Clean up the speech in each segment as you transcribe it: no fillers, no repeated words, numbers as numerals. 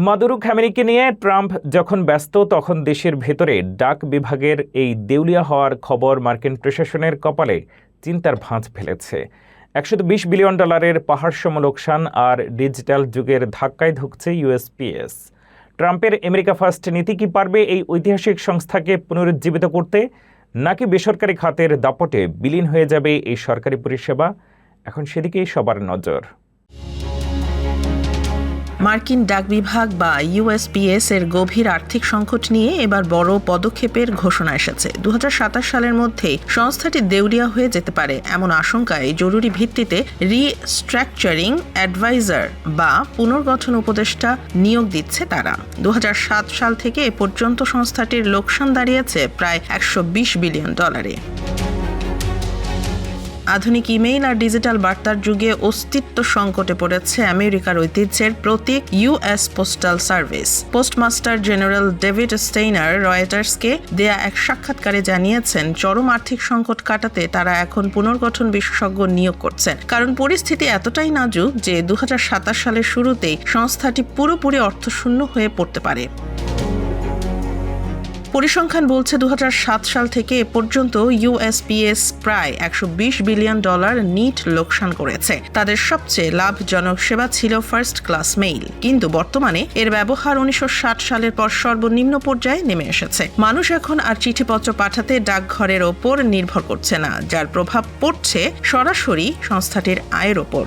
Maduro খামেনিকে নিয়ে Trump যখন ব্যস্ত তখন দেশের ভেতরে ডাক বিভাগের এই দেউলিয়া হওয়ার খবর মার্কিন প্রশাসনের কপালে চিন্তার ভাঁজ ফেলেছে। $120 বিলিয়ন পাহাড়সম লোকসান আর ডিজিটাল যুগের ধাক্কায় ঢুকছে ইউএসপিএস। ট্রাম্পের আমেরিকা ফার্স্ট নীতি কি পারবে এই ঐতিহাসিক সংস্থাকে পুনরুজ্জীবিত করতে, নাকি বেসরকারি খাতের দাপটে বিলীন হয়ে যাবে এই সরকারি পরিষেবা? এখন সেদিকেই সবার নজর। মার্কিন ডাক বিভাগ বা ইউএসপিএস এর গভীর আর্থিক সংকট নিয়ে এবার বড় পদক্ষেপের ঘোষণা এসেছে। 2027 সালের মধ্যেই সংস্থাটি দেউলিয়া হয়ে যেতে পারে এমন আশঙ্কায় জরুরি ভিত্তিতে রিস্ট্রাকচারিং অ্যাডভাইজার বা পুনর্গঠন উপদেষ্টা নিয়োগ দিচ্ছে তারা। 2007 সাল থেকে এ পর্যন্ত সংস্থাটির লোকসান দাঁড়িয়েছে প্রায় $120 বিলিয়ন। আধুনিক ইমেইল আর ডিজিটাল বার্তার যুগে অস্তিত্ব সংকটে পড়েছে আমেরিকার ঐতিহ্যের প্রতীক US postal service. Postmaster general David Steiner রয়টার্সকে দেয়া এক সাক্ষাৎকারে জানিয়েছেন, চরম আর্থিক সংকট কাটাতে তারা এখন পুনর্গঠন বিশেষজ্ঞ নিয়োগ করছেন, কারণ পরিস্থিতি এতটাই নাজুক যে 2027 সালের শুরুতেই সংস্থাটি পুরোপুরি অর্থশূন্য হয়ে পড়তে পারে। পরিসংখ্যান বলছে 2007 সাল থেকে এ পর্যন্ত ইউএসপিএস প্রায় $120 বিলিয়ন নিট লোকসান করেছে। তাদের সবচেয়ে লাভজনক সেবা ছিল ফার্স্ট ক্লাস মেইল, কিন্তু বর্তমানে এর ব্যবহার 1960 সালের পর সর্বনিম্ন পর্যায়ে নেমে এসেছে। মানুষ এখন আর চিঠিপত্র পাঠাতে ডাকঘরের ওপর নির্ভর করছে না, যার প্রভাব পড়ছে সরাসরি সংস্থাটির আয়ের ওপর।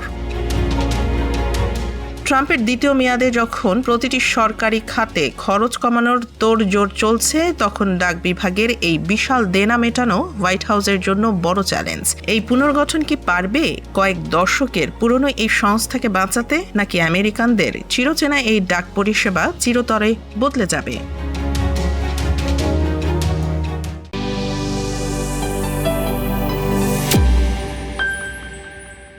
ট্রাম্পের দ্বিতীয় মেয়াদে যখন প্রতিটি সরকারি খাতে খরচ কমানোর তোড়জোড় চলছে, তখন ডাক বিভাগের এই বিশাল দেনা মেটানো হোয়াইট হাউসের জন্য বড় চ্যালেঞ্জ। এই পুনর্গঠন কি পারবে কয়েক দশকের পুরনো এই সংস্থাকে বাঁচাতে, নাকি আমেরিকানদের চিরচেনা এই ডাক পরিষেবা চিরতরে বদলে যাবে?